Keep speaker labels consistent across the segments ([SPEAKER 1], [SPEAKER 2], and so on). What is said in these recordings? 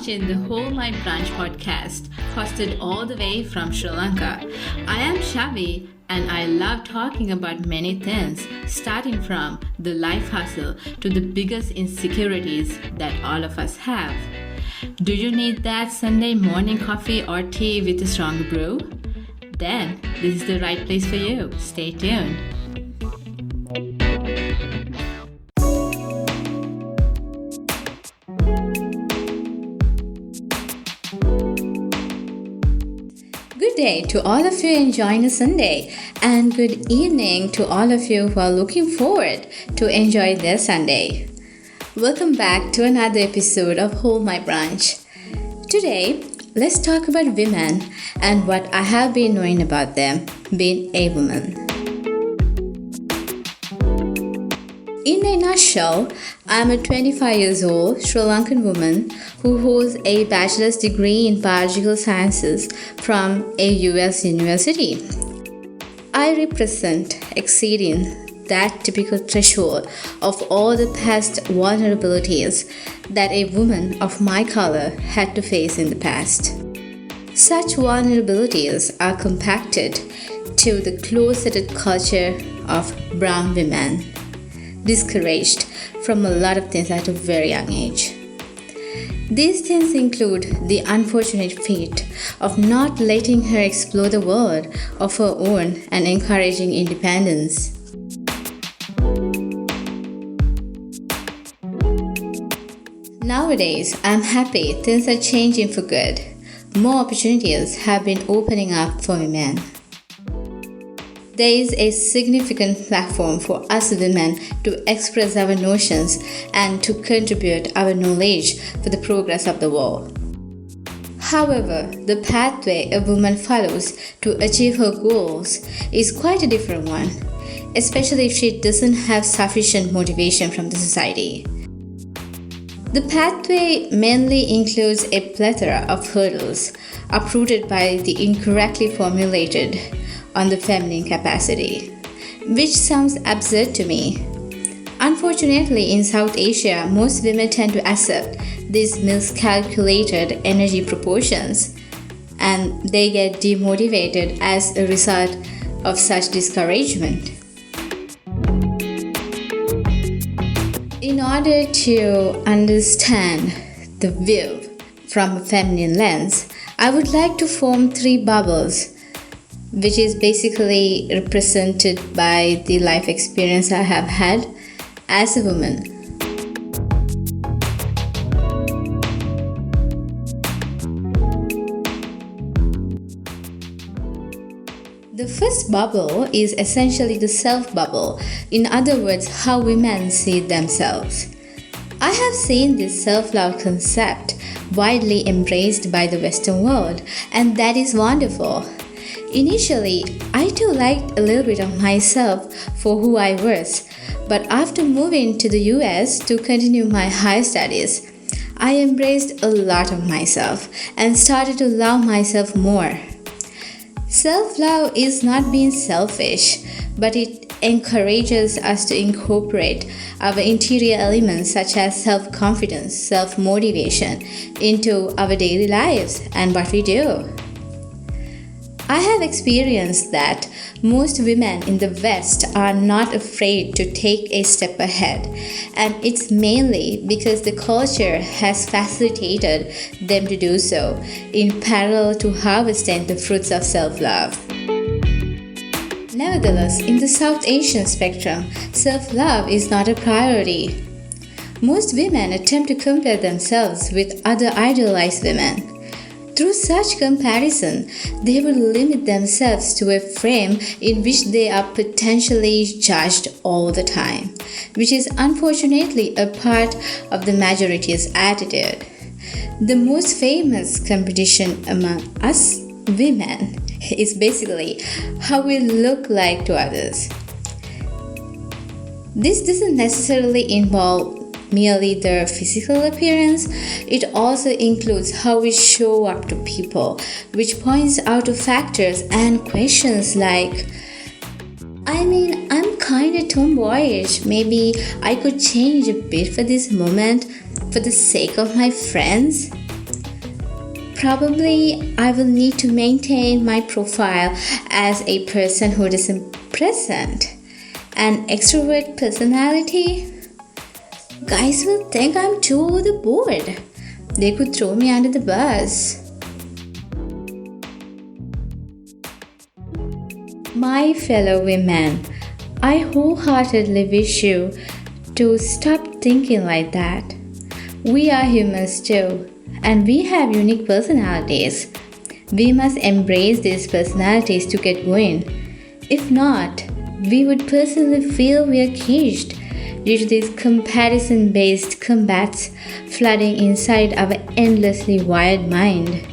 [SPEAKER 1] watching the whole My Brunch podcast, hosted all the way from Sri Lanka. I am Shavi and I love talking about many things, starting from the life hustle to the biggest insecurities that all of us have. Do you need that Sunday morning coffee or tea with a strong brew? Then this is the right place for you. Stay tuned. Good day to all of you enjoying a Sunday, and good evening to all of you who are looking forward to enjoy their Sunday. Welcome back to another episode of Hold My Brunch. Today, let's talk about women and what I have been knowing about them, being a woman. In a nutshell, I am a 25 years old Sri Lankan woman who holds a bachelor's degree in biological sciences from a US university. I represent exceeding that typical threshold of all the past vulnerabilities that a woman of my color had to face in the past. Such vulnerabilities are compacted to the close-knitted culture of brown women, discouraged from a lot of things at a very young age. These things include the unfortunate fate of not letting her explore the world of her own and encouraging independence. Nowadays, I'm happy things are changing for good. More opportunities have been opening up for women. There is a significant platform for us women to express our notions and to contribute our knowledge for the progress of the world. However, the pathway a woman follows to achieve her goals is quite a different one, especially if she doesn't have sufficient motivation from the society. The pathway mainly includes a plethora of hurdles uprooted by the incorrectly formulated on the feminine capacity, which sounds absurd to me. Unfortunately, in South Asia, most women tend to accept these miscalculated energy proportions, and they get demotivated as a result of such discouragement. In order to understand the view from a feminine lens, I would like to form three bubbles, which is basically represented by the life experience I have had as a woman. The first bubble is essentially the self bubble, in other words, how women see themselves. I have seen this self-love concept widely embraced by the Western world, and that is wonderful. Initially, I too liked a little bit of myself for who I was, but after moving to the US to continue my higher studies, I embraced a lot of myself and started to love myself more. Self-love is not being selfish, but it encourages us to incorporate our interior elements such as self-confidence, self-motivation into our daily lives and what we do. I have experienced that most women in the West are not afraid to take a step ahead, and it's mainly because the culture has facilitated them to do so, in parallel to harvesting the fruits of self-love. Nevertheless, in the South Asian spectrum, self-love is not a priority. Most women attempt to compare themselves with other idealized women. Through such comparison, they will limit themselves to a frame in which they are potentially judged all the time, which is unfortunately a part of the majority's attitude. The most famous competition among us women is basically how we look like to others. This doesn't necessarily involve merely their physical appearance, it also includes how we show up to people, which points out to factors and questions like, I'm kinda tomboyish, maybe I could change a bit for this moment for the sake of my friends. probably I will need to maintain my profile as a person who isn't present. An extrovert personality? Guys will think I'm too overboard. They could throw me under the bus. My fellow women, I wholeheartedly wish you to stop thinking like that. We are humans too, and we have unique personalities. We must embrace these personalities to get going. If not, we would personally feel we are caged due to these comparison-based combats flooding inside our endlessly wired mind.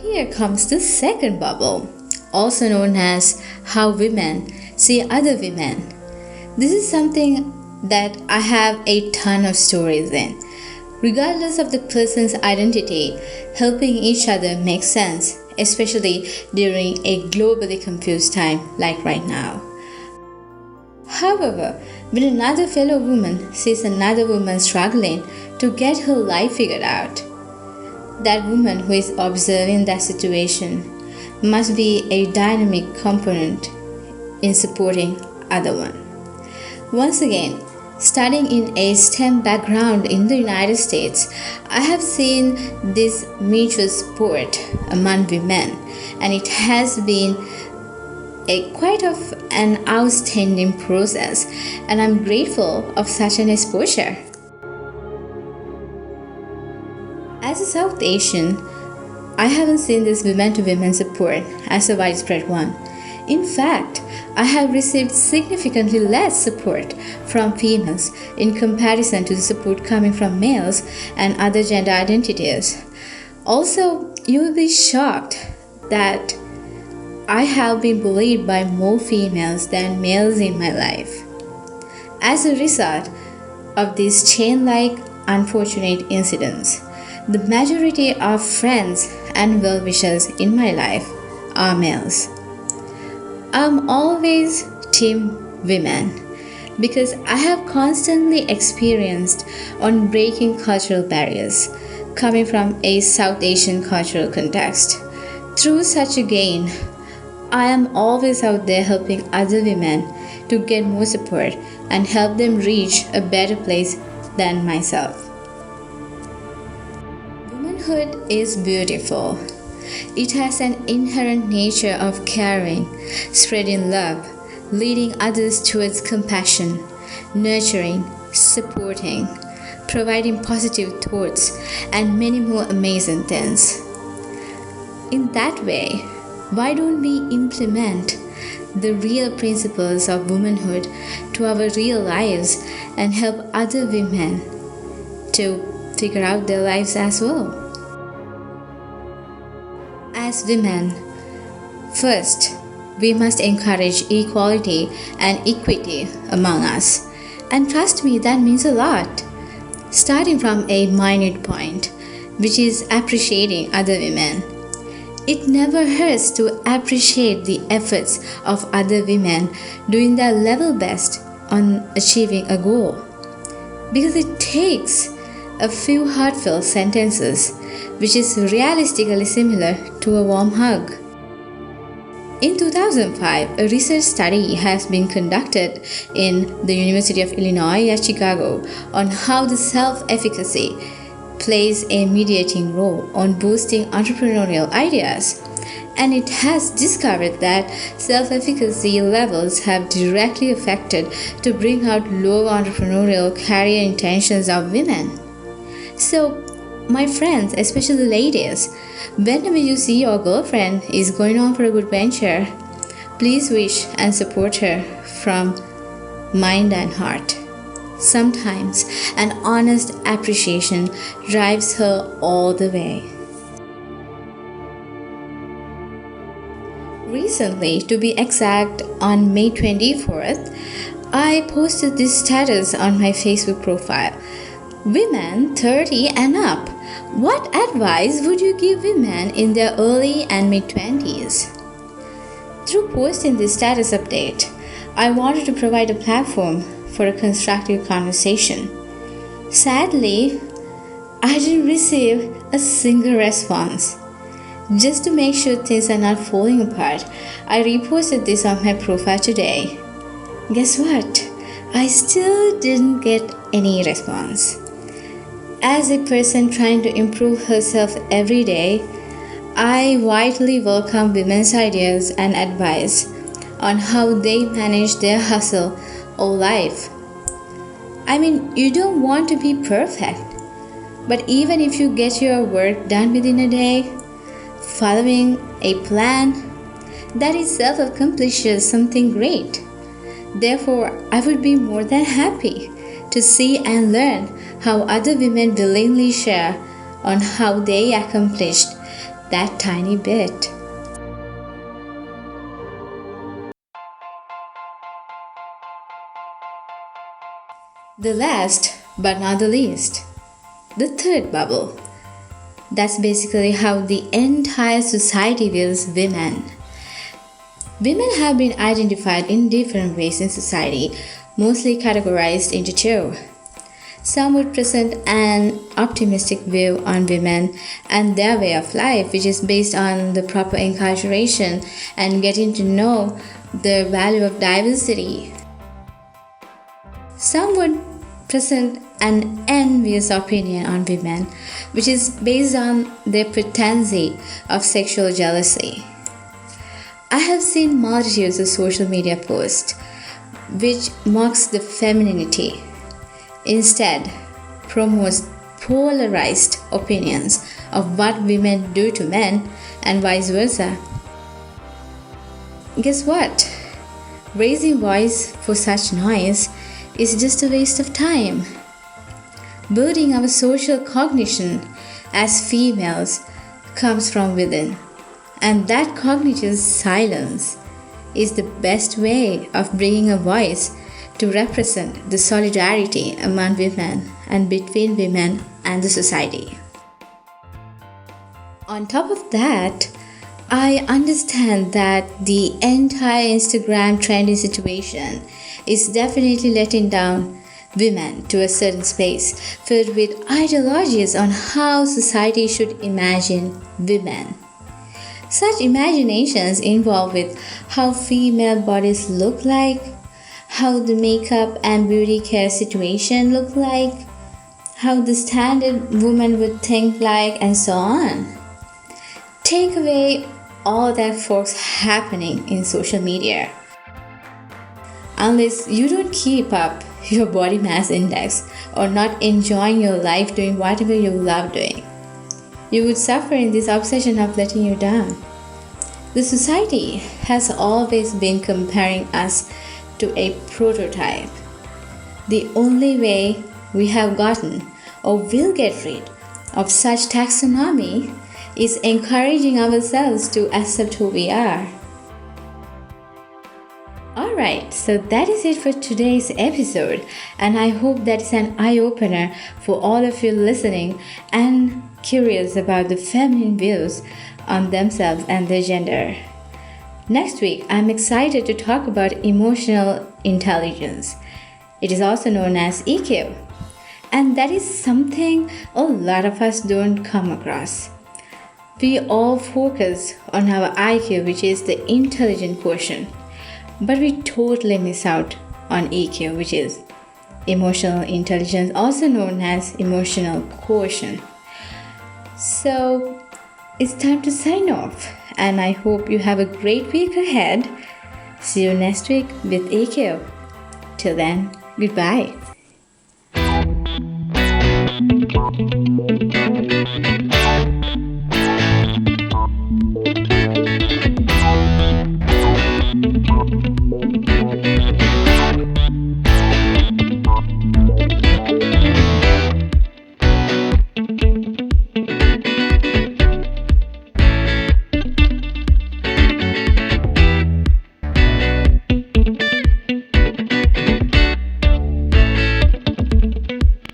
[SPEAKER 1] Here comes the second bubble, also known as how women see other women. This is something that I have a ton of stories in. Regardless of the person's identity, helping each other makes sense, especially during a globally confused time like right now. However, when another fellow woman sees another woman struggling to get her life figured out, that woman who is observing that situation must be a dynamic component in supporting other one. Once again, studying in a STEM background in the United States, I have seen this mutual support among women, and it has been a quite of an outstanding process, and I'm grateful of such an exposure. As a South Asian, I haven't seen this women-to-women support as a widespread one. In fact, I have received significantly less support from females in comparison to the support coming from males and other gender identities. Also, you will be shocked that I have been bullied by more females than males in my life. As a result of these chain-like unfortunate incidents, the majority of friends and well-wishers in my life are males. I'm always team women because I have constantly experienced on breaking cultural barriers coming from a South Asian cultural context. Through such a gain, I am always out there helping other women to get more support and help them reach a better place than myself. Womanhood is beautiful. It has an inherent nature of caring, spreading love, leading others towards compassion, nurturing, supporting, providing positive thoughts, and many more amazing things. In that way, why don't we implement the real principles of womanhood to our real lives and help other women to figure out their lives as well? As women, first, we must encourage equality and equity among us. And trust me, that means a lot. Starting from a minute point, which is appreciating other women. It never hurts to appreciate the efforts of other women doing their level best on achieving a goal. Because it takes a few heartfelt sentences, which is realistically similar to a warm hug. In 2005, a research study has been conducted in the University of Illinois at Chicago on how the self-efficacy plays a mediating role on boosting entrepreneurial ideas. And it has discovered that self-efficacy levels have directly affected to bring out low entrepreneurial career intentions of women. So, my friends, especially ladies, whenever you see your girlfriend is going on for a good venture, please wish and support her from mind and heart. Sometimes an honest appreciation drives her all the way. Recently, to be exact, on May 24th, I posted this status on my Facebook profile. Women 30 and up. What advice would you give women in their early and mid-20s? Through posting this status update, I wanted to provide a platform for a constructive conversation. Sadly, I didn't receive a single response. Just to make sure things are not falling apart, I reposted this on my profile today. Guess what? I still didn't get any response. As a person trying to improve herself every day, I widely welcome women's ideas and advice on how they manage their hustle or life. I mean, you don't want to be perfect, but even if you get your work done within a day, following a plan, that itself accomplishes something great. Therefore, I would be more than happy to see and learn how other women willingly share on how they accomplished that tiny bit. The last but not the least, the third bubble. That's basically how the entire society views women. Women have been identified in different ways in society, mostly categorized into two. Some would present an optimistic view on women and their way of life, which is based on the proper enculturation and getting to know the value of diversity. Some would present an envious opinion on women, which is based on their pretense of sexual jealousy. I have seen multitudes of social media posts which mocks the femininity, instead promotes polarized opinions of what women do to men and vice versa. Guess what? Raising voice for such noise is just a waste of time. Building our social cognition as females comes from within, and that cognitive silence is the best way of bringing a voice to represent the solidarity among women and between women and the society. On top of that, I understand that the entire Instagram trending situation is definitely letting down women to a certain space filled with ideologies on how society should imagine women. Such imaginations involve with how female bodies look like, how the makeup and beauty care situation look like, how the standard woman would think like, and so on. Take away all that folks happening in social media. Unless you don't keep up your body mass index or not enjoying your life doing whatever you love doing, you would suffer in this obsession of letting you down. The society has always been comparing us to a prototype. The only way we have gotten or will get rid of such taxonomy is encouraging ourselves to accept who we are. Alright, so that is it for today's episode, and I hope that is an eye-opener for all of you listening and curious about the feminine views on themselves and their gender. Next week, I'm excited to talk about emotional intelligence. It is also known as EQ, and that is something a lot of us don't come across. We all focus on our IQ, which is the intelligent quotient, but we totally miss out on EQ, which is emotional intelligence, also known as emotional quotient. So it's time to sign off, and I hope you have a great week ahead. See you next week with EQ. Till then, goodbye.